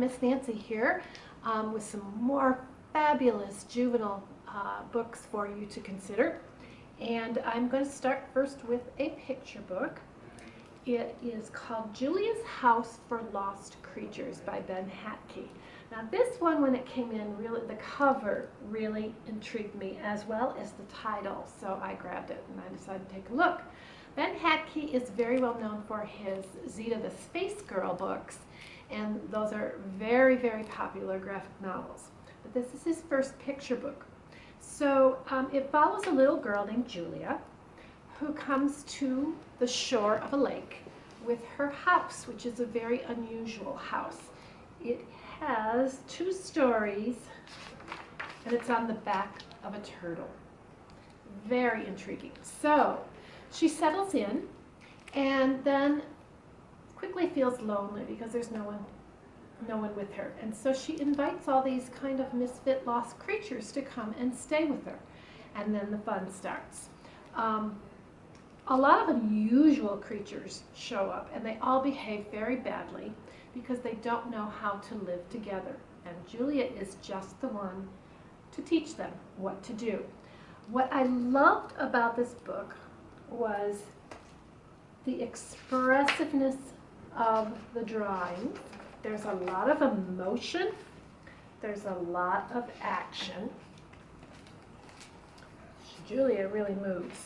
Miss Nancy here with some more fabulous juvenile books for you to consider. And I'm going to start first with a picture book. It is called Julia's House for Lost Creatures by Ben Hatke. Now this one, when it came in, really the cover really intrigued me, as well as the title, so I grabbed it and I decided to take a look. Ben Hatke is very well known for his Zeta the Space Girl books, and those are very, very popular graphic novels. But this is his first picture book. So it follows a little girl named Julia who comes to the shore of a lake with her house, which is a very unusual house. It has 2 stories, and it's on the back of a turtle. Very intriguing. So she settles in and then quickly feels lonely because there's no one with her. And so she invites all these kind of misfit lost creatures to come and stay with her. And then the fun starts. A lot of unusual creatures show up, and they all behave very badly because they don't know how to live together. And Julia is just the one to teach them what to do. What I loved about this book was the expressiveness of the drawings. There's a lot of emotion. There's a lot of action. Julia really moves,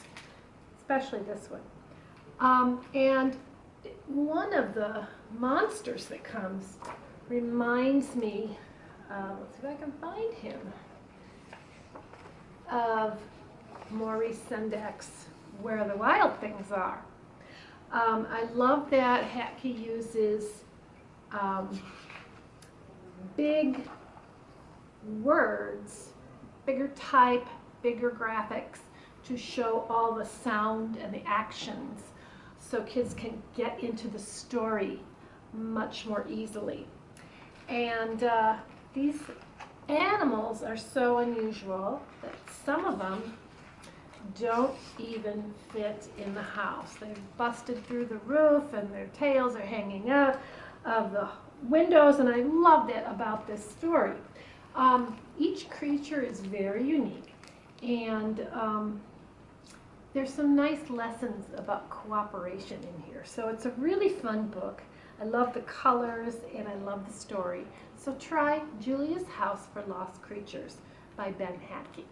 especially this one. And one of the monsters that comes reminds me, let's see if I can find him, of Maurice Sendak's Where the Wild Things Are. I love that Hatke uses big words, bigger type, bigger graphics to show all the sound and the actions so kids can get into the story much more easily. And these animals are so unusual that some of them don't even fit in the house. They've busted through the roof and their tails are hanging out of the windows, and I love that about this story. Each creature is very unique, and there's some nice lessons about cooperation in here. So it's a really fun book. I love the colors and I love the story. So try Julia's House for Lost Creatures by Ben Hatke.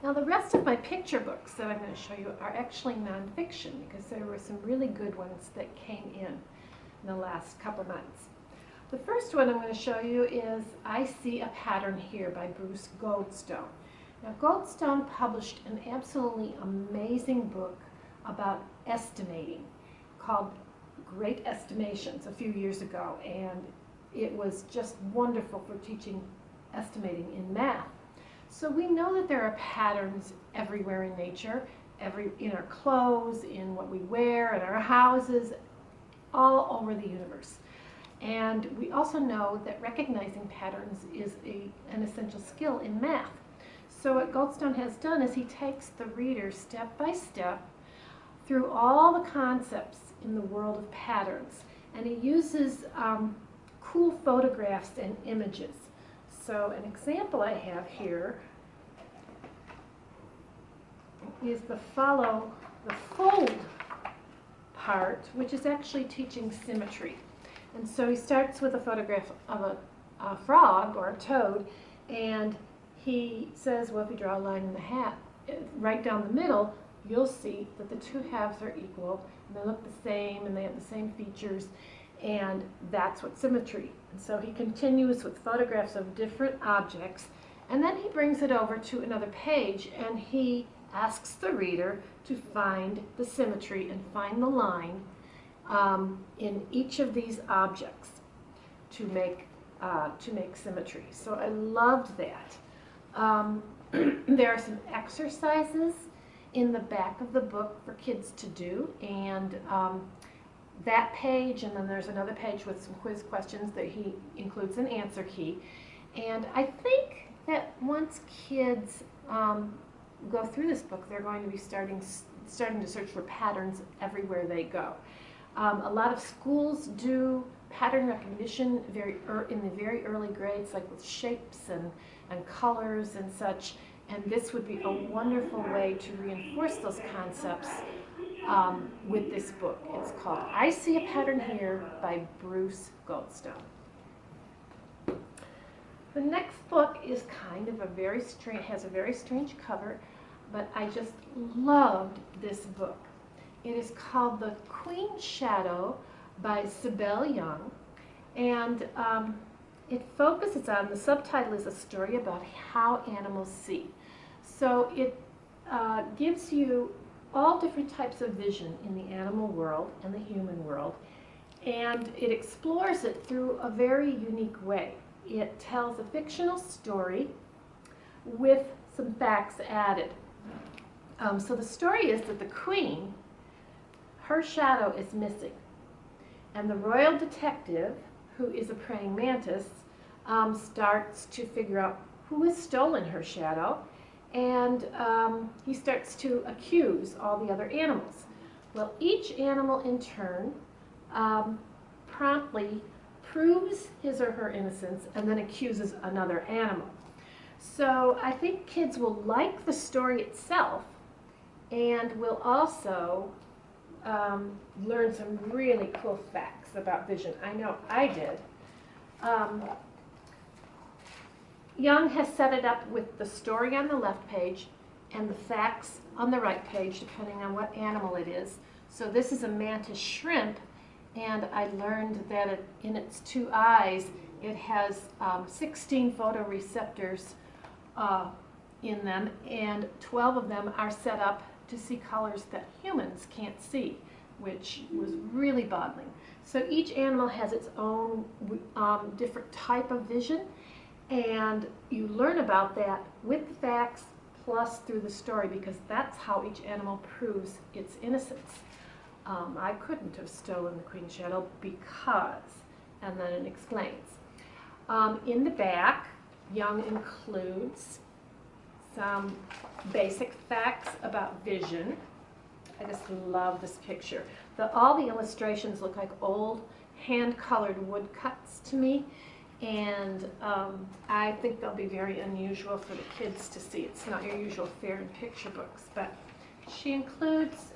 Now the rest of my picture books that I'm going to show you are actually nonfiction because there were some really good ones that came in the last couple months. The first one I'm going to show you is I See a Pattern Here by Bruce Goldstone. Now Goldstone published an absolutely amazing book about estimating called Great Estimations a few years ago, and it was just wonderful for teaching estimating in math. So we know that there are patterns everywhere in nature, in our clothes, in what we wear, in our houses, all over the universe. And we also know that recognizing patterns is an essential skill in math. So what Goldstone has done is he takes the reader step by step through all the concepts in the world of patterns, and he uses cool photographs and images. So an example I have here is the fold part, which is actually teaching symmetry. And so he starts with a photograph of a frog or a toad, and he says, well, if you draw a line in the hat, right down the middle, you'll see that the 2 halves are equal, and they look the same, and they have the same features, and that's what symmetry. And so he continues with photographs of different objects, and then he brings it over to another page, and he asks the reader to find the symmetry and find the line in each of these objects to make symmetry. So I loved that. There are some exercises in the back of the book for kids to do, and that page, and then there's another page with some quiz questions that he includes an answer key. And I think that once kids go through this book, they're going to be starting to search for patterns everywhere they go. A lot of schools do pattern recognition in the very early grades, like with shapes and colors and such. And this would be a wonderful way to reinforce those concepts with this book. It's called I See a Pattern Here by Bruce Goldstone. The next book is kind of has a very strange cover, but I just loved this book. It is called The Queen's Shadow by Sibel Young, and it focuses on, the subtitle is a story about how animals see. So it gives you all different types of vision in the animal world and the human world, and it explores it through a very unique way. It tells a fictional story with some facts added. So the story is that the queen, her shadow is missing, and the royal detective, who is a praying mantis, starts to figure out who has stolen her shadow, and he starts to accuse all the other animals. Well, each animal in turn promptly proves his or her innocence and then accuses another animal. So I think kids will like the story itself and will also learn some really cool facts about vision. I know I did. Young has set it up with the story on the left page and the facts on the right page, depending on what animal it is. So this is a mantis shrimp, and I learned that in its two eyes, it has 16 photoreceptors in them, and 12 of them are set up to see colors that humans can't see, which was really boggling. So each animal has its own different type of vision, and you learn about that with the facts plus through the story, because that's how each animal proves its innocence. I couldn't have stolen the Queen's Shadow because, and then it explains. In the back, Young includes some basic facts about vision. I just love this picture. All the illustrations look like old hand-colored woodcuts to me, and I think they'll be very unusual for the kids to see. It's not your usual fare and picture books, but she includes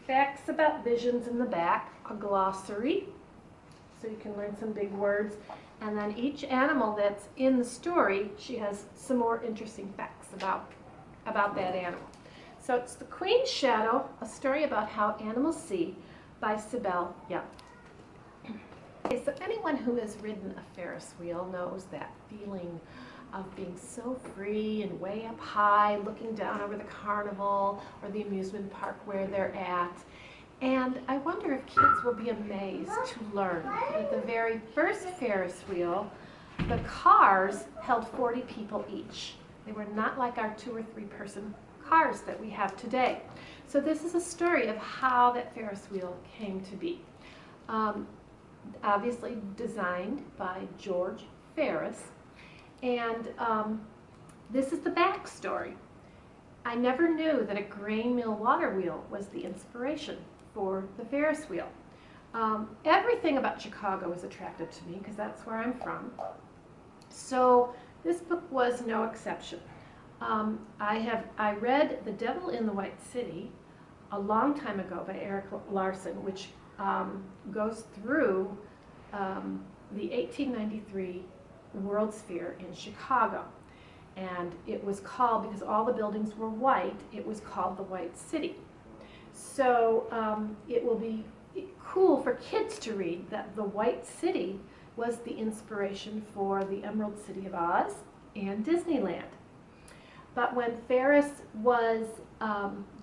facts about visions in the back, a glossary, so you can learn some big words, and then each animal that's in the story, she has some more interesting facts about that animal. So it's The Queen's Shadow, a story about how animals see, by Sibel Young. Okay, so anyone who has ridden a Ferris wheel knows that feeling of being so free and way up high, looking down over the carnival or the amusement park where they're at. And I wonder if kids will be amazed to learn that the very first Ferris wheel, the cars held 40 people each. They were not like our 2 or 3 person cars that we have today. So this is a story of how that Ferris wheel came to be. Obviously designed by George Ferris. And this is the backstory. I never knew that a grain mill water wheel was the inspiration for the Ferris wheel. Everything about Chicago was attractive to me because that's where I'm from. So this book was no exception. I read The Devil in the White City a long time ago by Eric Larson, which goes through the 1893 World's Fair in Chicago. And it was called, because all the buildings were white, it was called the White City. So it will be cool for kids to read that the White City was the inspiration for the Emerald City of Oz and Disneyland. But when Ferris was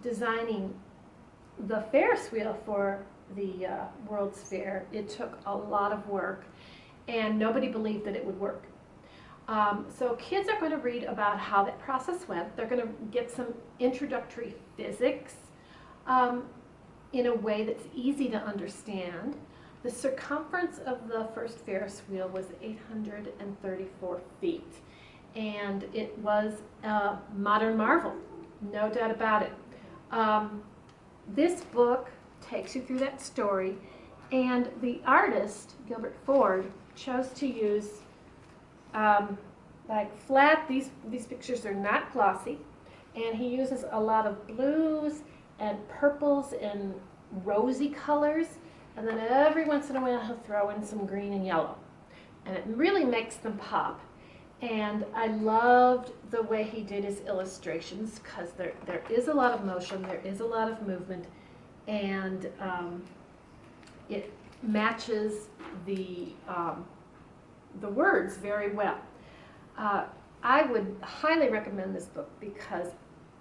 designing the Ferris wheel for the World's Fair, it took a lot of work, and nobody believed that it would work. So kids are going to read about how that process went. They're going to get some introductory physics in a way that's easy to understand. The circumference of the first Ferris wheel was 834 feet, and it was a modern marvel, no doubt about it. This book takes you through that story, And the artist, Gilbert Ford, chose to use like flat, these pictures are not glossy, and he uses a lot of blues and purples and rosy colors, and then every once in a while he'll throw in some green and yellow. And it really makes them pop. And I loved the way he did his illustrations because there is a lot of motion, there is a lot of movement, and it matches the words very well. I would highly recommend this book because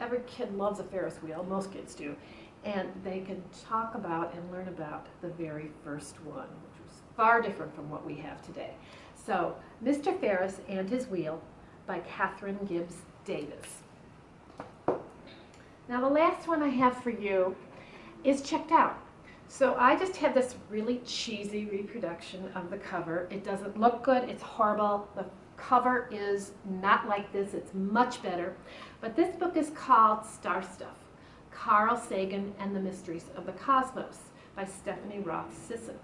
every kid loves a Ferris wheel, most kids do, and they can talk about and learn about the very first one, which was far different from what we have today. So, Mr. Ferris and His Wheel by Catherine Gibbs Davis. Now the last one I have for you is Checked Out. So I just had this really cheesy reproduction of the cover. It doesn't look good, it's horrible. The cover is not like this, it's much better. But this book is called Star Stuff, Carl Sagan and the Mysteries of the Cosmos by Stephanie Roth Sisson.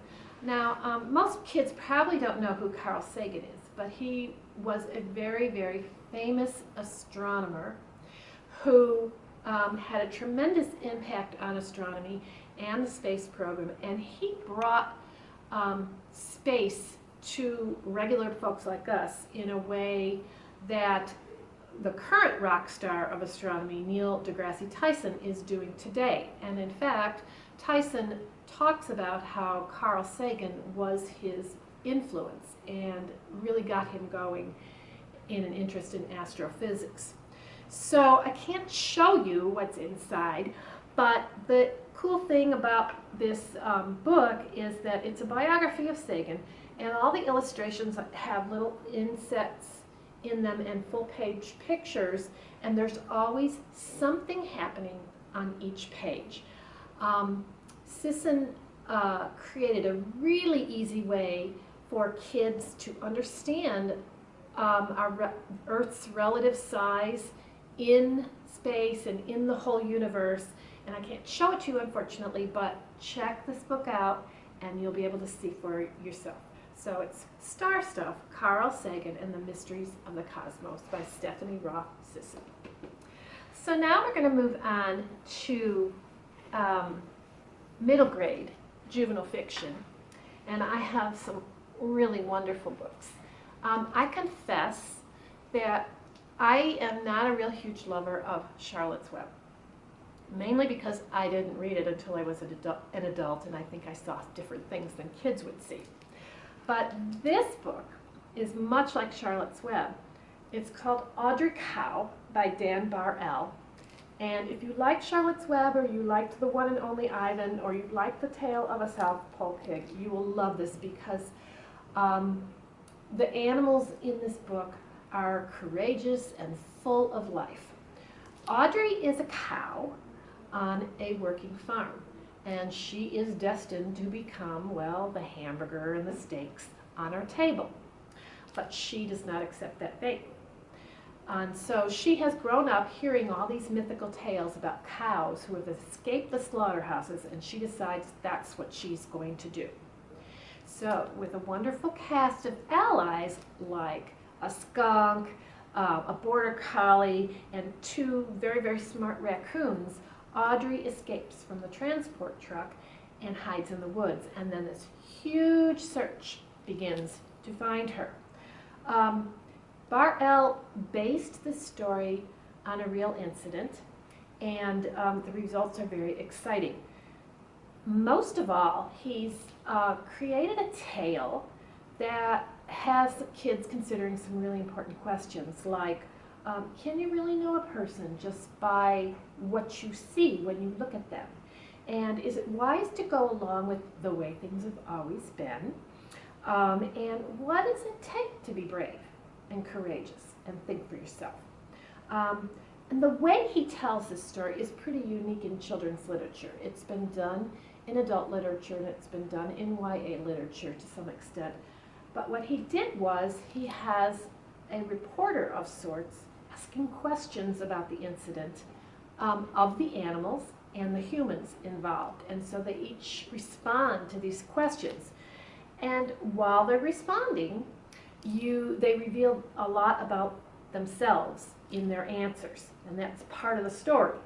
Now, most kids probably don't know who Carl Sagan is, but he was a very, very famous astronomer who had a tremendous impact on astronomy and the space program, and he brought space to regular folks like us in a way that the current rock star of astronomy, Neil deGrasse Tyson, is doing today. And in fact, Tyson talks about how Carl Sagan was his influence and really got him going in an interest in astrophysics. So I can't show you what's inside, but the cool thing about this book is that it's a biography of Sagan, and all the illustrations have little insets in them and full-page pictures, and there's always something happening on each page. Sisson created a really easy way for kids to understand our Earth's relative size in space and in the whole universe. And I can't show it to you, unfortunately, but check this book out and you'll be able to see for yourself. So it's Star Stuff, Carl Sagan and the Mysteries of the Cosmos by Stephanie Roth Sisson. So now we're going to move on to middle grade juvenile fiction, and I have some really wonderful books. I confess that I am not a real huge lover of Charlotte's Web, mainly because I didn't read it until I was an adult, and I think I saw different things than kids would see. But this book is much like Charlotte's Web. It's called Audrey Cow by Dan Bar-El. And if you liked Charlotte's Web, or you liked The One and Only Ivan, or you liked The Tale of a South Pole Pig, you will love this because the animals in this book are courageous and full of life. Audrey is a cow on a working farm, and she is destined to become, well, the hamburger and the steaks on our table. But she does not accept that fate. And so she has grown up hearing all these mythical tales about cows who have escaped the slaughterhouses, and she decides that's what she's going to do. So with a wonderful cast of allies like a skunk, a border collie, and two very, very smart raccoons, Audrey escapes from the transport truck and hides in the woods. And then this huge search begins to find her. Bar-El based this story on a real incident, and the results are very exciting. Most of all, he's created a tale that has the kids considering some really important questions, like, can you really know a person just by what you see when you look at them? And is it wise to go along with the way things have always been? And what does it take to be brave and courageous and think for yourself? And the way he tells this story is pretty unique in children's literature. It's been done in adult literature, and it's been done in YA literature to some extent. But what he did was he has a reporter of sorts asking questions about the incident of the animals and the humans involved. And so they each respond to these questions. And while they're responding, they reveal a lot about themselves in their answers, and that's part of the story.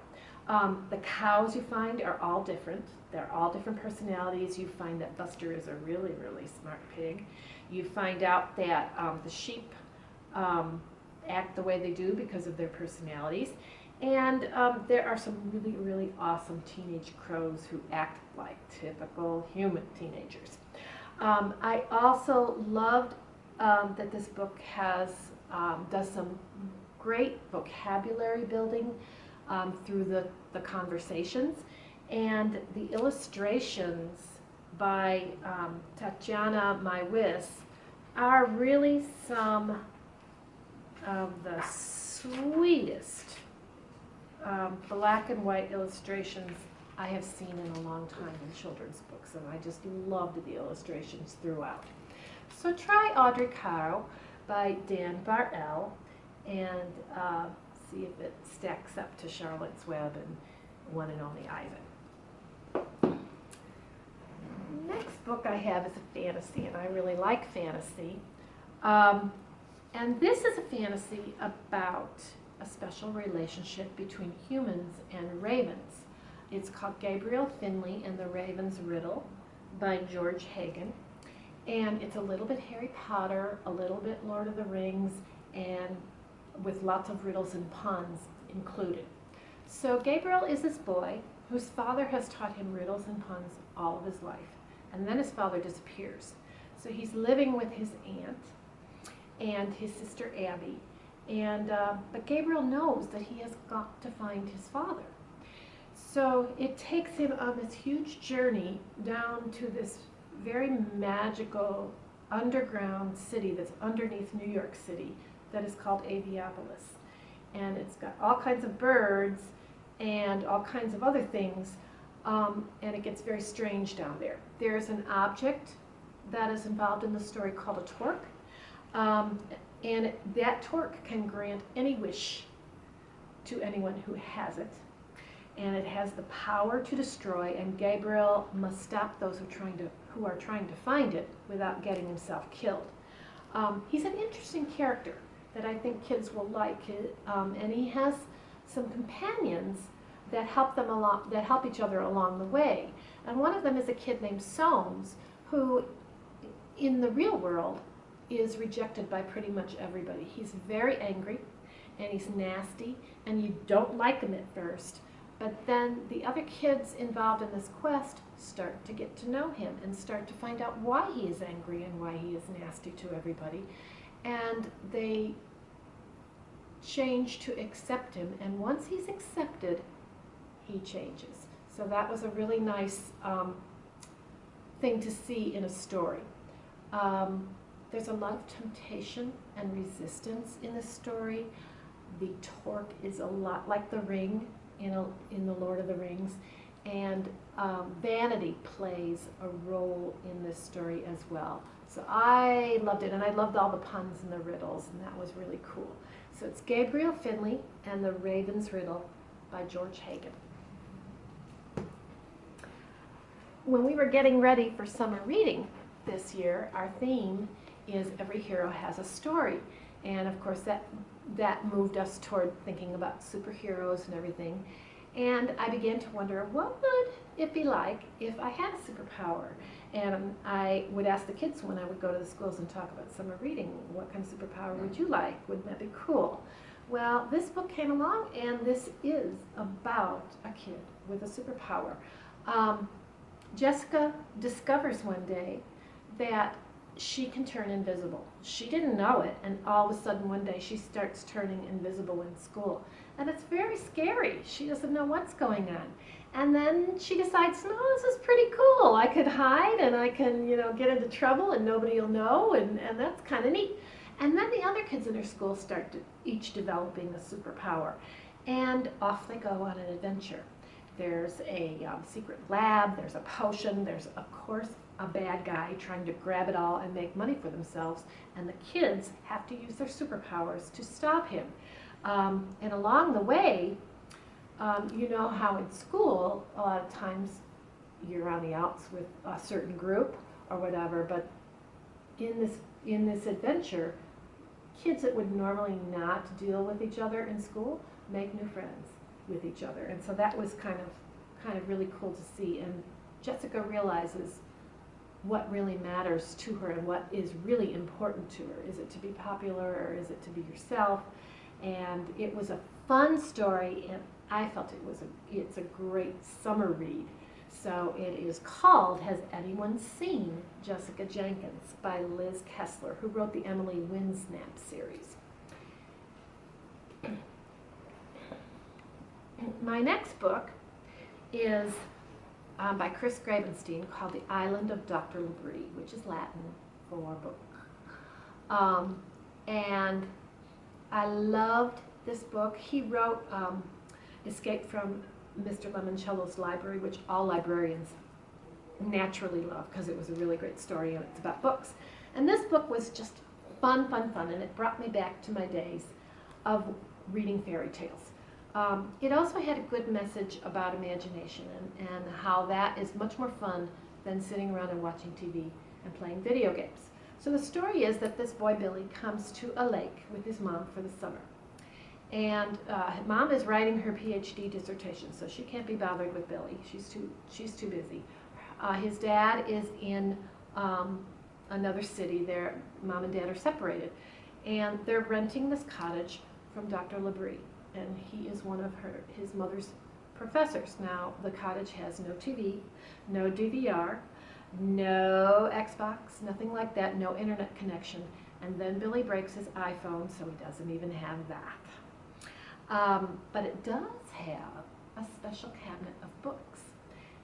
The cows you find are all different. They're all different personalities. You find that Buster is a really, really smart pig. You find out that the sheep act the way they do because of their personalities. And there are some really, really awesome teenage crows who act like typical human teenagers. I also loved that this book does some great vocabulary building through the conversations, and the illustrations by Tatiana Maiwis are really some of the sweetest black and white illustrations I have seen in a long time in children's books, and I just loved the illustrations throughout. So try Audrey Cow by Dan Bartel and see if it stacks up to Charlotte's Web and One and Only Ivan. Next book I have is a fantasy, and I really like fantasy. And this is a fantasy about a special relationship between humans and ravens. It's called Gabriel, Finley, and the Raven's Riddle by George Hagen. And it's a little bit Harry Potter, a little bit Lord of the Rings, and with lots of riddles and puns included. So Gabriel is this boy whose father has taught him riddles and puns all of his life. And then his father disappears. So he's living with his aunt and his sister Abby. And but Gabriel knows that he has got to find his father. So it takes him on this huge journey down to this very magical underground city that's underneath New York City that is called Aviopolis. And it's got all kinds of birds and all kinds of other things, and it gets very strange down there. There's an object that is involved in the story called a torque, and that torque can grant any wish to anyone who has it. And it has the power to destroy, and Gabriel must stop those who are trying to find it without getting himself killed. He's an interesting character that I think kids will like, and he has some companions that help each other along the way. And one of them is a kid named Soames, who in the real world is rejected by pretty much everybody. He's very angry, and he's nasty, and you don't like him at first. But then the other kids involved in this quest start to get to know him and start to find out why he is angry and why he is nasty to everybody. And they change to accept him. And once he's accepted, he changes. So that was a really nice thing to see in a story. There's a lot of temptation and resistance in this story. The torque is a lot like the ring in the Lord of the Rings, and vanity plays a role in this story as well. So I loved it, and I loved all the puns and the riddles, and that was really cool. So it's Gabriel, Finley, and the Raven's Riddle by George Hagen. When we were getting ready for summer reading this year, our theme is Every Hero Has a Story. And of course that moved us toward thinking about superheroes and everything. And I began to wonder, what would it be like if I had a superpower? And I would ask the kids when I would go to the schools and talk about summer reading, what kind of superpower would you like? Wouldn't that be cool? Well, this book came along, and this is about a kid with a superpower. Jessica discovers one day that she can turn invisible. She didn't know it, and all of a sudden one day she starts turning invisible in school. And it's very scary. She doesn't know what's going on. And then she decides, no, this is pretty cool. I could hide, and I can, get into trouble, and nobody will know, and that's kind of neat. And then the other kids in her school start each developing a superpower. And off they go on an adventure. There's a secret lab, there's a potion, there's, of course, a bad guy trying to grab it all and make money for themselves, and the kids have to use their superpowers to stop him. And along the way, You know how in school, a lot of times you're on the outs with a certain group or whatever, but in this adventure, kids that would normally not deal with each other in school make new friends with each other. And so that was kind of really cool to see. And Jessica realizes what really matters to her and what is really important to her. Is it to be popular or is it to be yourself? And it was a fun story, and I felt it's a great summer read. So it is called Has Anyone Seen Jessica Jenkins by Liz Kessler, who wrote the Emily Winsnap series. My next book is by Chris Grabenstein, called The Island of Dr LaBrie, which is Latin for book. And I loved this book. He wrote Escape from Mr. Lemoncello's Library, which all librarians naturally love because it was a really great story and it's about books. And this book was just fun, and it brought me back to my days of reading fairy tales. It also had a good message about imagination and how that is much more fun than sitting around and watching TV and playing video games. So the story is that this boy, Billy, comes to a lake with his mom for the summer. And mom is writing her PhD dissertation, so she can't be bothered with Billy. She's too busy. His dad is in another city. Mom and dad are separated. And they're renting this cottage from Dr. LaBrie. And he is one of his mother's professors. Now, the cottage has no TV, no DVR, no Xbox, nothing like that, no internet connection. And then Billy breaks his iPhone, so he doesn't even have that. But it does have a special cabinet of books.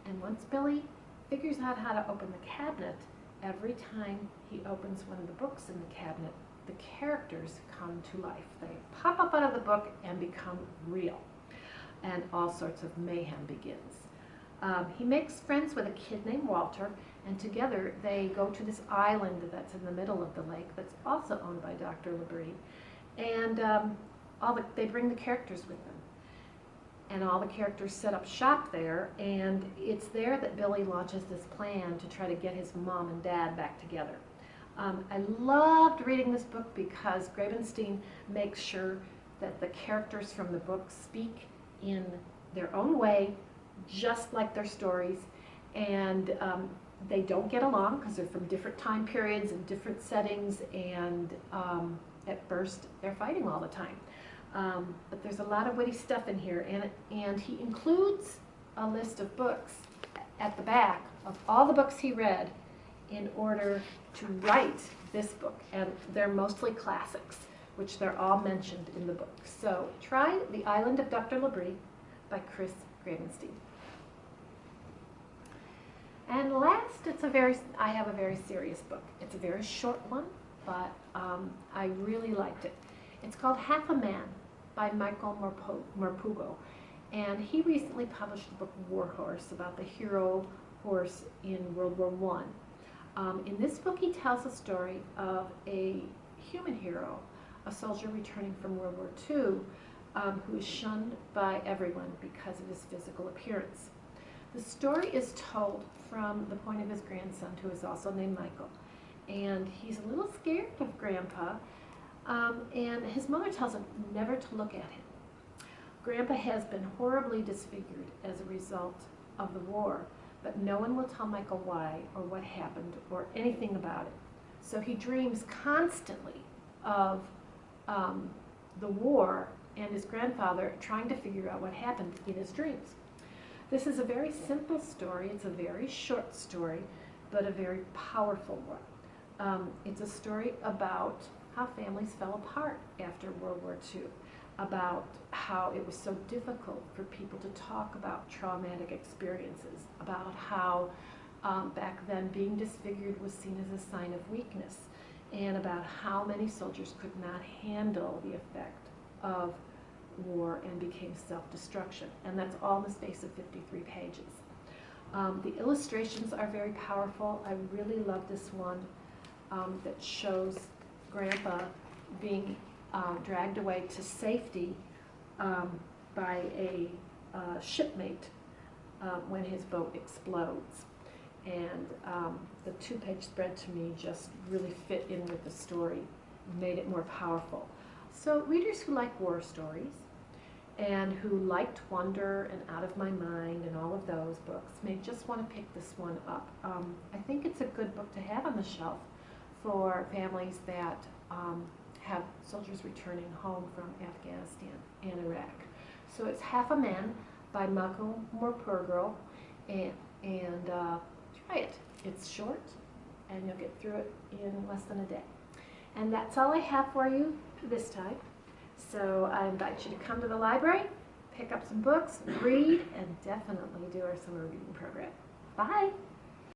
And once Billy figures out how to open the cabinet, every time he opens one of the books in the cabinet, the characters come to life. They pop up out of the book and become real. And all sorts of mayhem begins. He makes friends with a kid named Walter, and together they go to this island that's in the middle of the lake that's also owned by Dr. LaBrie. And they bring the characters with them. And all the characters set up shop there, and it's there that Billy launches this plan to try to get his mom and dad back together. I loved reading this book because Grabenstein makes sure that the characters from the book speak in their own way, just like their stories, and they don't get along because they're from different time periods and different settings, and at first they're fighting all the time. But there's a lot of witty stuff in here, and he includes a list of books at the back of all the books he read in order to write this book, and they're mostly classics, which they're all mentioned in the book. So try The Island of Dr. LaBrie by Chris Grabenstein. And last, I have a very serious book. It's a very short one, but I really liked it. It's called Half a Man by Michael Morpurgo, and he recently published the book War Horse about the hero horse in World War I. In this book, he tells the story of a human hero, a soldier returning from World War II, who is shunned by everyone because of his physical appearance. The story is told from the point of his grandson, who is also named Michael, and he's a little scared of Grandpa, and his mother tells him never to look at him. Grandpa has been horribly disfigured as a result of the war, but no one will tell Michael why or what happened or anything about it. So he dreams constantly of the war and his grandfather trying to figure out what happened in his dreams. This is a very simple story. It's a very short story, but a very powerful one. It's a story about how families fell apart after World War II, about how it was so difficult for people to talk about traumatic experiences, about how back then being disfigured was seen as a sign of weakness, and about how many soldiers could not handle the effect of war and became self-destruction. And that's all in the space of 53 pages. The illustrations are very powerful. I really love this one that shows Grandpa being dragged away to safety by a shipmate when his boat explodes. And the two-page spread to me just really fit in with the story, made it more powerful. So readers who like war stories and who liked Wonder and Out of My Mind and all of those books may just want to pick this one up. I think it's a good book to have on the shelf for families that have soldiers returning home from Afghanistan and Iraq. So it's Half a Man by Malcolm Murpurgirl, and try it. It's short, and you'll get through it in less than a day. And that's all I have for you this time. So I invite you to come to the library, pick up some books, read, and definitely do our summer reading program. Bye!